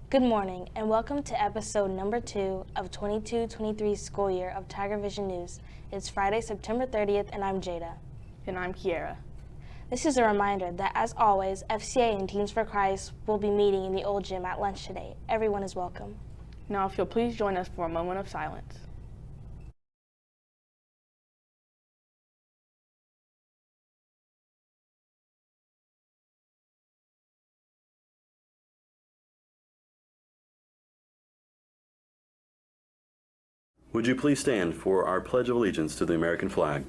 Good morning and welcome to episode number 2 of 22-23 school year of Tigervision News. It's Friday, September 30th, and I'm Jada. And I'm Kierra. This is a reminder that, as always, FCA and Teens for Christ will be meeting in the old gym at lunch today. Everyone is welcome. Now, if you'll please join us for a moment of silence. Would you please stand for our Pledge of Allegiance to the American flag?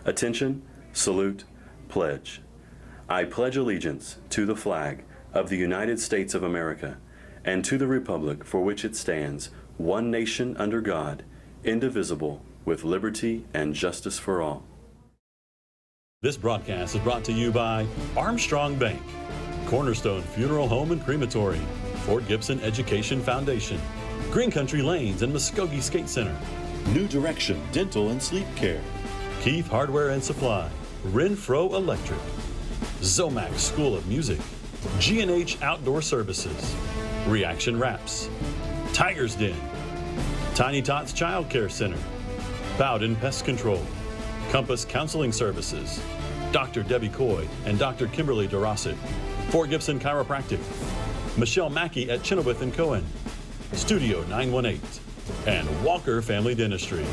Attention, salute, pledge. I pledge allegiance to the flag of the United States of America and to the republic for which it stands, one nation under God, indivisible, with liberty and justice for all. This broadcast is brought to you by Armstrong Bank, Cornerstone Funeral Home and Crematory, Fort Gibson Education Foundation, Green Country Lanes and Muskogee Skate Center, New Direction Dental and Sleep Care, Keith Hardware and Supply, Renfro Electric, Zomax School of Music, G&H Outdoor Services, Reaction Wraps, Tiger's Den, Tiny Tots Child Care Center, Bowden Pest Control, Compass Counseling Services, Dr. Debbie Coy and Dr. Kimberly DeRosset, Fort Gibson Chiropractic, Michelle Mackey at Chenoweth & Cohen, Studio 918, and Walker Family Dentistry.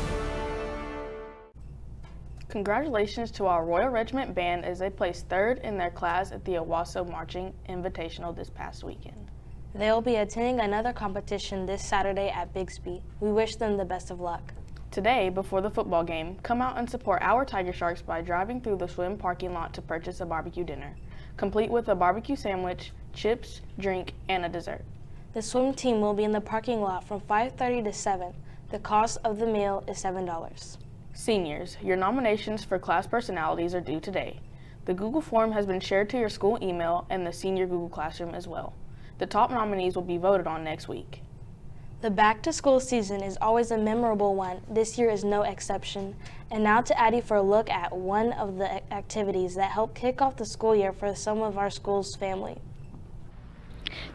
Congratulations to our Royal Regiment Band as they placed third in their class at the Owasso Marching Invitational this past weekend. They will be attending another competition this Saturday at Bixby. We wish them the best of luck. Today, before the football game, come out and support our Tiger Sharks by driving through the swim parking lot to purchase a barbecue dinner, complete with a barbecue sandwich, chips, drink, and a dessert. The swim team will be in the parking lot from 5:30 to 7. The cost of the meal is $7. Seniors, your nominations for class personalities are due today. The Google form has been shared to your school email and the senior Google Classroom as well. The top nominees will be voted on next week. The back-to-school season is always a memorable one. This year is no exception. And now to Addy for a look at one of the activities that helped kick off the school year for some of our school's family.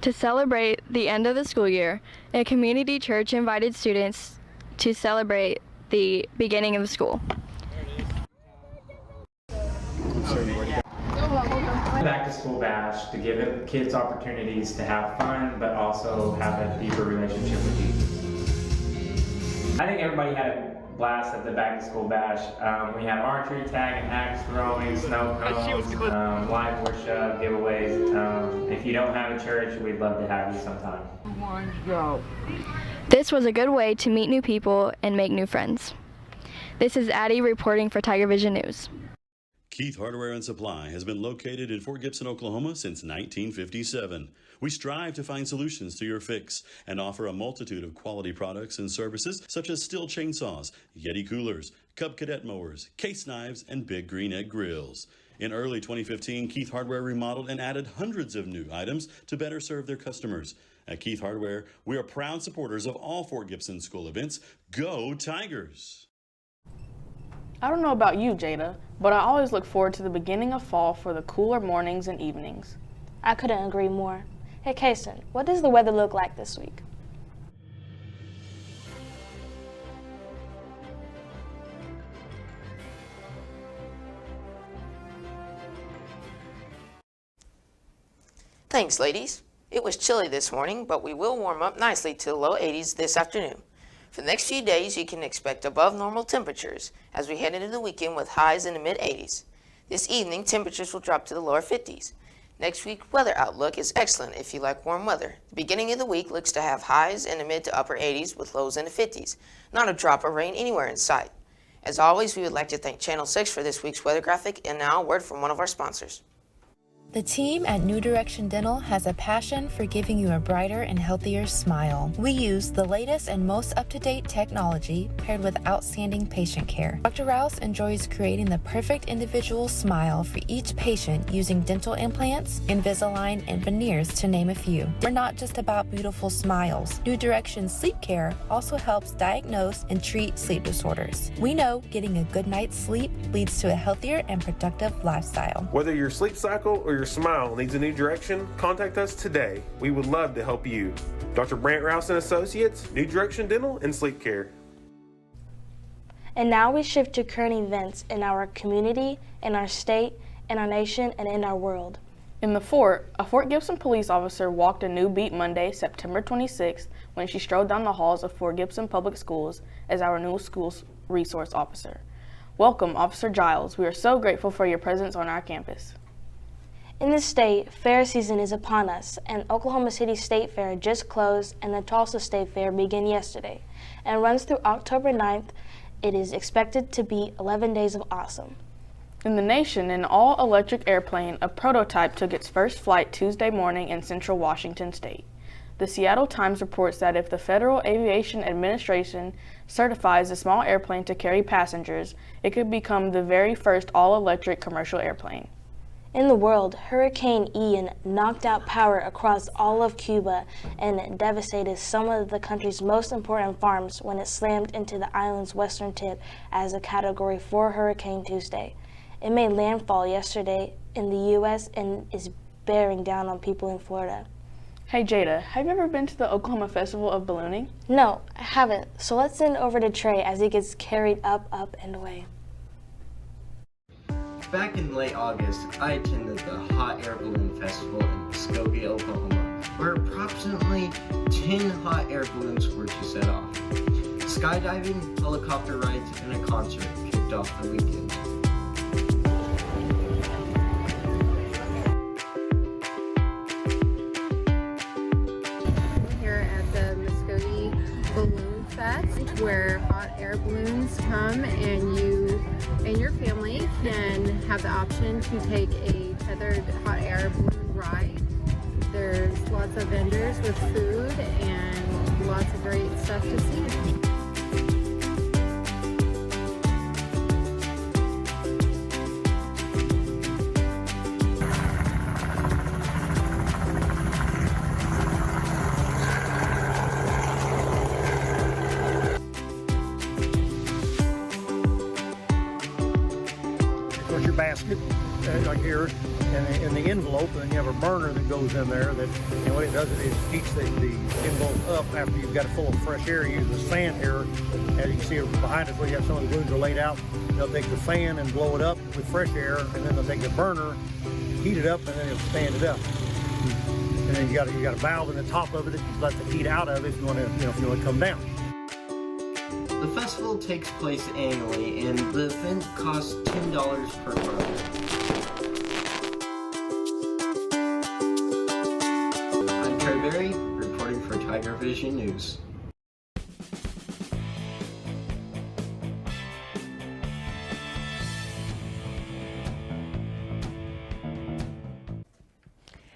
To celebrate the end of the school year, a community church invited students to celebrate the beginning of the school. Back to school bash to give kids opportunities to have fun, but also have a deeper relationship with Jesus. I think everybody had a blast at the back to school bash. We had archery, tag, and axe throwing, snow cones, live worship, giveaways. If you don't have a church, we'd love to have you sometime. This was a good way to meet new people and make new friends. This is Addy reporting for Tigervision News. Keith Hardware and Supply has been located in Fort Gibson, Oklahoma since 1957. We strive to find solutions to your fix and offer a multitude of quality products and services such as Stihl chainsaws, Yeti coolers, Cub Cadet mowers, case knives, and Big Green Egg grills. In early 2015, Keith Hardware remodeled and added hundreds of new items to better serve their customers. At Keith Hardware, we are proud supporters of all Fort Gibson school events. Go Tigers! I don't know about you, Jada, but I always look forward to the beginning of fall for the cooler mornings and evenings. I couldn't agree more. Hey, Kacen, what does the weather look like this week? Thanks, ladies. It was chilly this morning, but we will warm up nicely to the low 80s this afternoon. For the next few days, you can expect above normal temperatures as we head into the weekend with highs in the mid-80s. This evening, temperatures will drop to the lower 50s. Next week's weather outlook is excellent if you like warm weather. The beginning of the week looks to have highs in the mid to upper 80s with lows in the 50s. Not a drop of rain anywhere in sight. As always, we would like to thank Channel 6 for this week's weather graphic, and now a word from one of our sponsors. The team at New Direction Dental has a passion for giving you a brighter and healthier smile. We use the latest and most up-to-date technology paired with outstanding patient care. Dr. Rouse enjoys creating the perfect individual smile for each patient using dental implants, Invisalign, and veneers, to name a few. We're not just about beautiful smiles. New Direction Sleep Care also helps diagnose and treat sleep disorders. We know getting a good night's sleep leads to a healthier and productive lifestyle. Whether your sleep cycle or your smile needs a new direction, contact us today. We would love to help you. Dr. Brant Rouse and Associates, New Direction Dental and Sleep Care. And now we shift to current events in our community, in our state, in our nation, and in our world. In the fort, a Fort Gibson police officer walked a new beat Monday, September 26th, when she strode down the halls of Fort Gibson Public Schools as our new schools resource officer. Welcome, Officer Giles. We are so grateful for your presence on our campus. In the state, fair season is upon us, and Oklahoma City State Fair just closed and the Tulsa State Fair began yesterday and runs through October 9th. It is expected to be 11 days of awesome. In the nation, an all-electric airplane, a prototype, took its first flight Tuesday morning in central Washington state. The Seattle Times reports that if the Federal Aviation Administration certifies the small airplane to carry passengers, it could become the very first all-electric commercial airplane. In the world, Hurricane Ian knocked out power across all of Cuba and devastated some of the country's most important farms when it slammed into the island's western tip as a Category 4 hurricane Tuesday. It made landfall yesterday in the U.S. and is bearing down on people in Florida. Hey Jada, have you ever been to the Oklahoma Festival of Ballooning? No, I haven't, so let's send over to Trey as he gets carried up, and away. Back in late August, I attended the Hot Air Balloon Festival in Muskogee, Oklahoma, where approximately 10 hot air balloons were to set off. Skydiving, helicopter rides, and a concert kicked off the weekend. Here at the Muskogee Balloon Fest, where hot air balloons come and you and your family can have the option to take a tethered hot air balloon ride. There's lots of vendors with food and lots of great stuff to see. Your basket like here in the envelope, and then you have a burner that goes in there that, and what it does is it heats the envelope up after you've got it full of fresh air. You use the fan here, as you can see behind us where you have some of the balloons are laid out. They'll take the fan and blow it up with fresh air, and then they'll take the burner, heat it up, and then it'll stand it up. And then you got a valve in the top of it that you let the heat out of if you want to, if you want to come down. The festival takes place annually, and the event costs $10 per car. I'm Trey reporting for Tigervision News.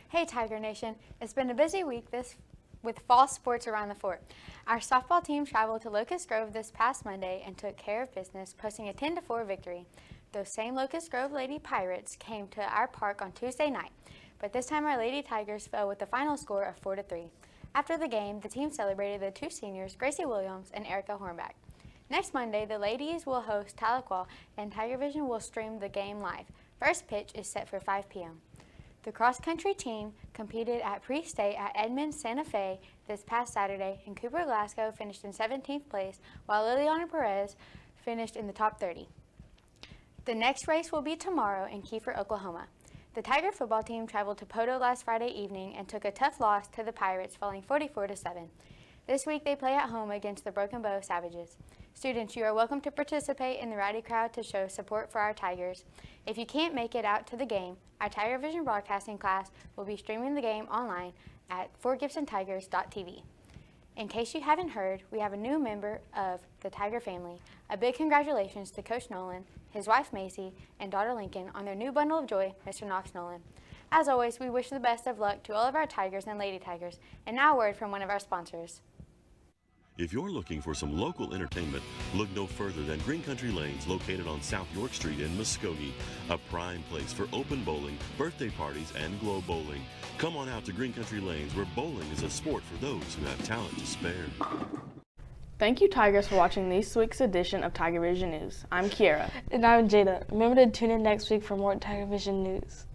Hey Tiger Nation, it's been a busy week with fall sports around the fort. Our softball team traveled to Locust Grove this past Monday and took care of business, posting a 10-4 victory. Those same Locust Grove Lady Pirates came to our park on Tuesday night, but this time our Lady Tigers fell with a final score of 4-3. After the game, the team celebrated the two seniors, Gracie Williams and Erica Hornback. Next Monday, the ladies will host Tahlequah and Tigervision will stream the game live. First pitch is set for 5 p.m. The cross-country team competed at pre-state at Edmond Santa Fe this past Saturday, and Cooper Glasgow finished in 17th place, while Liliana Perez finished in the top 30. The next race will be tomorrow in Kiefer, Oklahoma. The Tiger football team traveled to Poto last Friday evening and took a tough loss to the Pirates, falling 44-7. This week they play at home against the Broken Bow Savages. Students, you are welcome to participate in the rowdy crowd to show support for our Tigers. If you can't make it out to the game, our Tigervision broadcasting class will be streaming the game online at fortgibsontigers.tv. In case you haven't heard, we have a new member of the Tiger family. A big congratulations to Coach Nolan, his wife Macy, and daughter Lincoln on their new bundle of joy, Mr. Knox Nolan. As always, we wish the best of luck to all of our Tigers and Lady Tigers. And now a word from one of our sponsors. If you're looking for some local entertainment, look no further than Green Country Lanes, located on South York Street in Muskogee, a prime place for open bowling, birthday parties, and glow bowling. Come on out to Green Country Lanes, where bowling is a sport for those who have talent to spare. Thank you, Tigers, for watching this week's edition of Tigervision News. I'm Kierra. And I'm Jada. Remember to tune in next week for more Tigervision News.